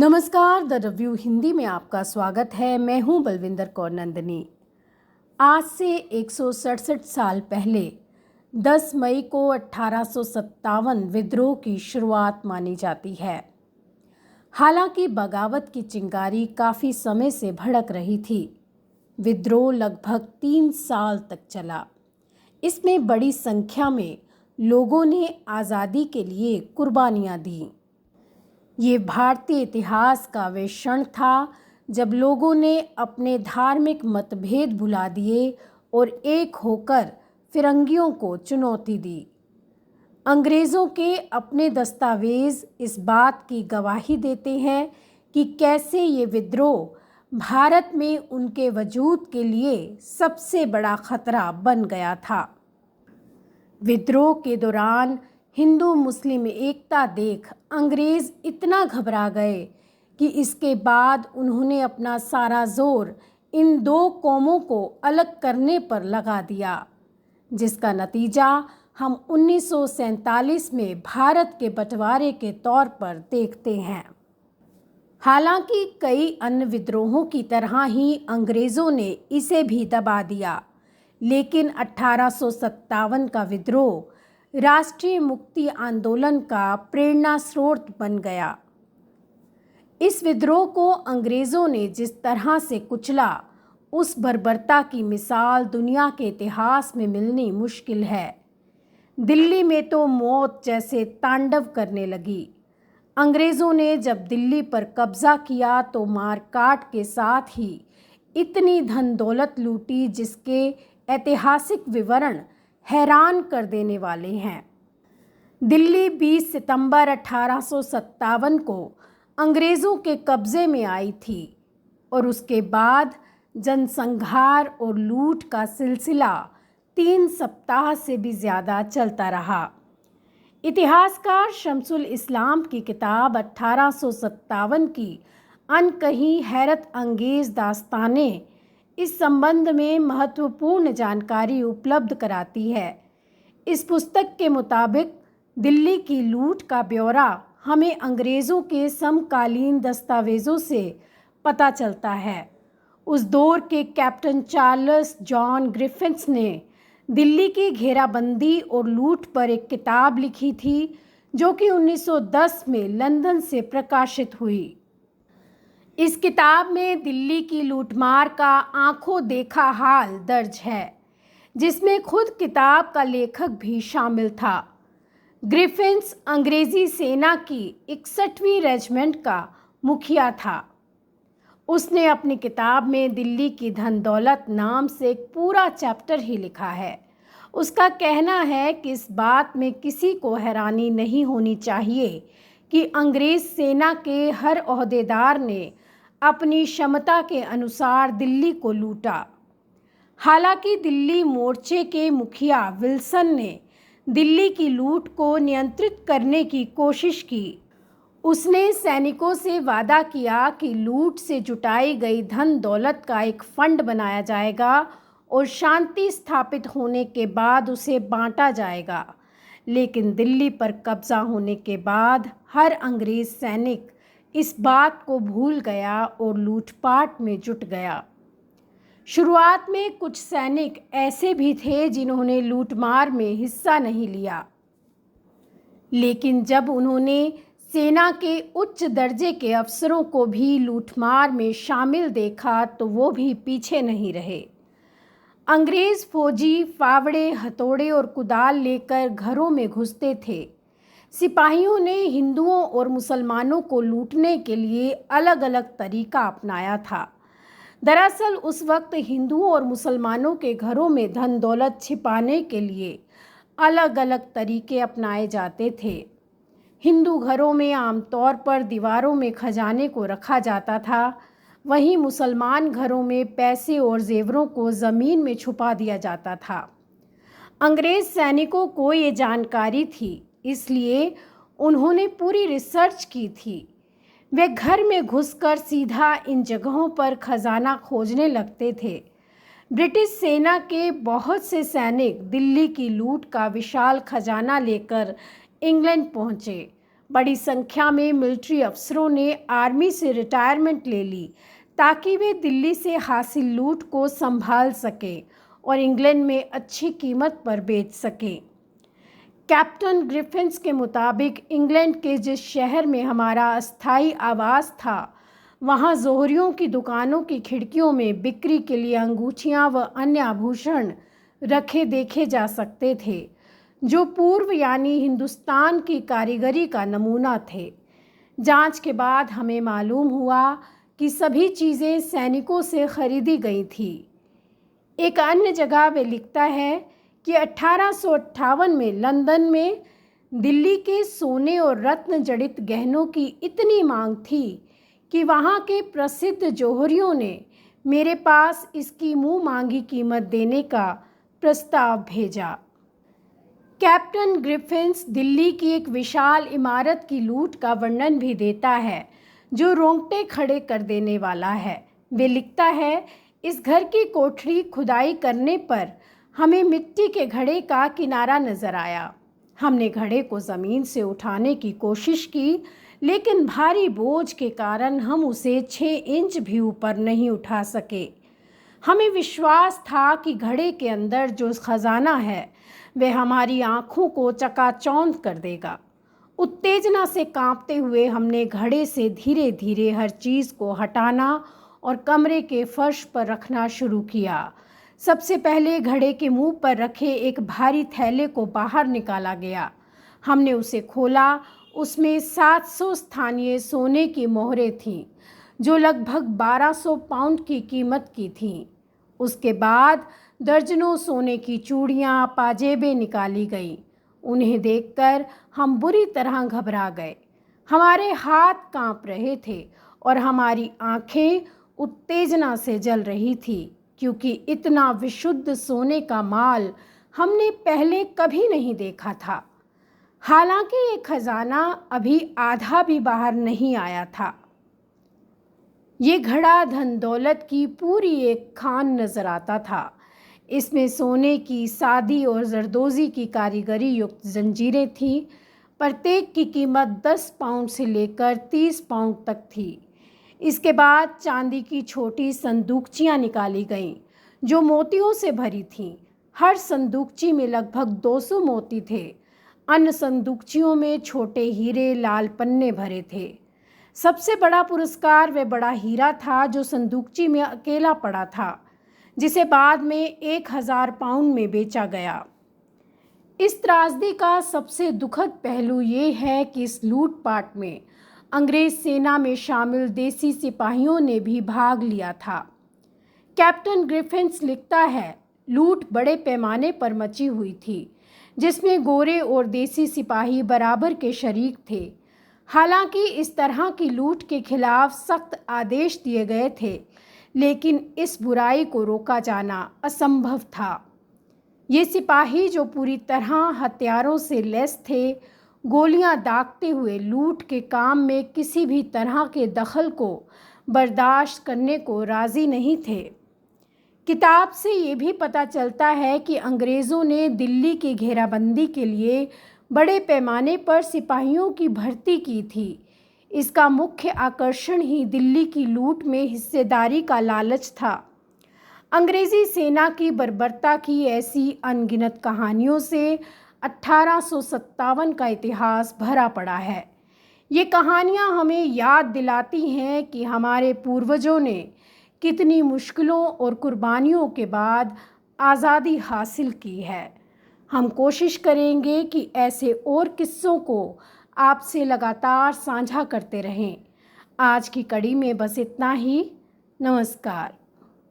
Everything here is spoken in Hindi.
नमस्कार, द रिव्यू हिंदी में आपका स्वागत है। मैं हूं बलविंदर कौर नंदनी। आज से 167 साल पहले 10 मई को 1857 विद्रोह की शुरुआत मानी जाती है। हालांकि बगावत की चिंगारी काफ़ी समय से भड़क रही थी। विद्रोह लगभग 3 साल तक चला। इसमें बड़ी संख्या में लोगों ने आज़ादी के लिए कुर्बानियाँ दीं। ये भारतीय इतिहास का वे क्षण था जब लोगों ने अपने धार्मिक मतभेद भुला दिए और एक होकर फिरंगियों को चुनौती दी। अंग्रेज़ों के अपने दस्तावेज इस बात की गवाही देते हैं कि कैसे ये विद्रोह भारत में उनके वजूद के लिए सबसे बड़ा खतरा बन गया था। विद्रोह के दौरान हिंदू मुस्लिम एकता देख अंग्रेज़ इतना घबरा गए कि इसके बाद उन्होंने अपना सारा जोर इन दो कौमों को अलग करने पर लगा दिया, जिसका नतीजा हम 1947 में भारत के बंटवारे के तौर पर देखते हैं। हालांकि कई अन्य विद्रोहों की तरह ही अंग्रेज़ों ने इसे भी दबा दिया, लेकिन 1857 का विद्रोह राष्ट्रीय मुक्ति आंदोलन का प्रेरणा स्रोत बन गया। इस विद्रोह को अंग्रेज़ों ने जिस तरह से कुचला, उस बर्बरता की मिसाल दुनिया के इतिहास में मिलनी मुश्किल है। दिल्ली में तो मौत जैसे तांडव करने लगी। अंग्रेज़ों ने जब दिल्ली पर कब्जा किया तो मारकाट के साथ ही इतनी धन दौलत लूटी जिसके ऐतिहासिक विवरण हैरान कर देने वाले हैं। दिल्ली 20 सितंबर 1857 को अंग्रेज़ों के कब्ज़े में आई थी और उसके बाद जनसंहार और लूट का सिलसिला 3 सप्ताह से भी ज़्यादा चलता रहा। इतिहासकार शमसुल इस्लाम की किताब 1857 की अनकही हैरत अंगेज़ दास्तानें इस संबंध में महत्वपूर्ण जानकारी उपलब्ध कराती है। इस पुस्तक के मुताबिक दिल्ली की लूट का ब्यौरा हमें अंग्रेज़ों के समकालीन दस्तावेज़ों से पता चलता है। उस दौर के कैप्टन चार्ल्स जॉन ग्रिफिथ्स ने दिल्ली की घेराबंदी और लूट पर एक किताब लिखी थी, जो कि 1910 में लंदन से प्रकाशित हुई। इस किताब में दिल्ली की लूटमार का आंखों देखा हाल दर्ज है, जिसमें खुद किताब का लेखक भी शामिल था। ग्रिफिथ्स अंग्रेज़ी सेना की 61वीं रेजिमेंट का मुखिया था। उसने अपनी किताब में दिल्ली की धन दौलत नाम से एक पूरा चैप्टर ही लिखा है। उसका कहना है कि इस बात में किसी को हैरानी नहीं होनी चाहिए कि अंग्रेज़ सेना के हर ओहदेदार ने अपनी क्षमता के अनुसार दिल्ली को लूटा। हालांकि दिल्ली मोर्चे के मुखिया विल्सन ने दिल्ली की लूट को नियंत्रित करने की कोशिश की। उसने सैनिकों से वादा किया कि लूट से जुटाई गई धन दौलत का एक फंड बनाया जाएगा और शांति स्थापित होने के बाद उसे बांटा जाएगा। लेकिन दिल्ली पर कब्जा होने के बाद हर अंग्रेज़ सैनिक इस बात को भूल गया और लूटपाट में जुट गया। शुरुआत में कुछ सैनिक ऐसे भी थे जिन्होंने लूटमार में हिस्सा नहीं लिया, लेकिन जब उन्होंने सेना के उच्च दर्जे के अफसरों को भी लूटमार में शामिल देखा तो वो भी पीछे नहीं रहे। अंग्रेज़ फौजी फावड़े, हथौड़े और कुदाल लेकर घरों में घुसते थे। सिपाहियों ने हिंदुओं और मुसलमानों को लूटने के लिए अलग अलग तरीका अपनाया था। दरअसल उस वक्त हिंदुओं और मुसलमानों के घरों में धन दौलत छिपाने के लिए अलग अलग तरीके अपनाए जाते थे। हिंदू घरों में आमतौर पर दीवारों में खजाने को रखा जाता था, वहीं मुसलमान घरों में पैसे और जेवरों को ज़मीन में छुपा दिया जाता था। अंग्रेज़ सैनिकों को ये जानकारी थी, इसलिए उन्होंने पूरी रिसर्च की थी। वे घर में घुसकर सीधा इन जगहों पर खजाना खोजने लगते थे। ब्रिटिश सेना के बहुत से सैनिक दिल्ली की लूट का विशाल खजाना लेकर इंग्लैंड पहुंचे, बड़ी संख्या में मिलिट्री अफसरों ने आर्मी से रिटायरमेंट ले ली ताकि वे दिल्ली से हासिल लूट को संभाल सकें और इंग्लैंड में अच्छी कीमत पर बेच सकें। कैप्टन ग्रिफिन्स के मुताबिक इंग्लैंड के जिस शहर में हमारा अस्थायी आवास था, वहाँ जोहरियों की दुकानों की खिड़कियों में बिक्री के लिए अंगूठियाँ व अन्य आभूषण रखे देखे जा सकते थे, जो पूर्व यानी हिंदुस्तान की कारीगरी का नमूना थे। जांच के बाद हमें मालूम हुआ कि सभी चीज़ें सैनिकों से खरीदी गई थी। एक अन्य जगह वे लिखता है कि 1858 में लंदन में दिल्ली के सोने और रत्न जड़ित गहनों की इतनी मांग थी कि वहाँ के प्रसिद्ध जौहरियों ने मेरे पास इसकी मुँह मांगी कीमत देने का प्रस्ताव भेजा। कैप्टन ग्रिफिन्स दिल्ली की एक विशाल इमारत की लूट का वर्णन भी देता है, जो रोंगटे खड़े कर देने वाला है। वे लिखता है, इस घर की कोठरी खुदाई करने पर हमें मिट्टी के घड़े का किनारा नजर आया। हमने घड़े को ज़मीन से उठाने की कोशिश की, लेकिन भारी बोझ के कारण हम उसे 6 इंच भी ऊपर नहीं उठा सके। हमें विश्वास था कि घड़े के अंदर जो खजाना है वह हमारी आँखों को चकाचौंध कर देगा। उत्तेजना से कांपते हुए हमने घड़े से धीरे धीरे हर चीज़ को हटाना और कमरे के फर्श पर रखना शुरू किया। सबसे पहले घड़े के मुंह पर रखे एक भारी थैले को बाहर निकाला गया। हमने उसे खोला। उसमें 700 स्थानीय सोने की मोहरें थीं, जो लगभग 1200 पाउंड की कीमत की थीं। उसके बाद दर्जनों सोने की चूड़ियाँ, पाजेबें निकाली गईं। उन्हें देखकर हम बुरी तरह घबरा गए। हमारे हाथ कांप रहे थे और हमारी आंखें उत्तेजना से जल रही थी, क्योंकि इतना विशुद्ध सोने का माल हमने पहले कभी नहीं देखा था। हालांकि ये खजाना अभी आधा भी बाहर नहीं आया था। ये घड़ा धन दौलत की पूरी एक खान नजर आता था। इसमें सोने की सादी और जरदोजी की कारीगरी युक्त जंजीरें थीं। प्रत्येक की कीमत 10 पाउंड से लेकर 30 पाउंड तक थी। इसके बाद चांदी की छोटी संदूकचियाँ निकाली गईं, जो मोतियों से भरी थीं। हर संदूकची में लगभग 200 मोती थे। अन्य संदूकचियों में छोटे हीरे लाल पन्ने भरे थे। सबसे बड़ा पुरस्कार वह बड़ा हीरा था जो संदूकची में अकेला पड़ा था, जिसे बाद में 1000 पाउंड में बेचा गया। इस त्रासदी का सबसे दुखद पहलू ये है कि इस लूटपाट में अंग्रेज सेना में शामिल देसी सिपाहियों ने भी भाग लिया था। कैप्टन ग्रिफिन्स लिखता है, लूट बड़े पैमाने पर मची हुई थी, जिसमें गोरे और देसी सिपाही बराबर के शरीक थे। हालांकि इस तरह की लूट के खिलाफ सख्त आदेश दिए गए थे, लेकिन इस बुराई को रोका जाना असंभव था। ये सिपाही, जो पूरी तरह हथियारों से लैस थे, गोलियां दागते हुए लूट के काम में किसी भी तरह के दखल को बर्दाश्त करने को राज़ी नहीं थे। किताब से ये भी पता चलता है कि अंग्रेज़ों ने दिल्ली की घेराबंदी के लिए बड़े पैमाने पर सिपाहियों की भर्ती की थी। इसका मुख्य आकर्षण ही दिल्ली की लूट में हिस्सेदारी का लालच था। अंग्रेज़ी सेना की बर्बरता की ऐसी अनगिनत कहानियों से 1857 का इतिहास भरा पड़ा है। ये कहानियाँ हमें याद दिलाती हैं कि हमारे पूर्वजों ने कितनी मुश्किलों और कुर्बानियों के बाद आज़ादी हासिल की है। हम कोशिश करेंगे कि ऐसे और किस्सों को आपसे लगातार साझा करते रहें। आज की कड़ी में बस इतना ही। नमस्कार।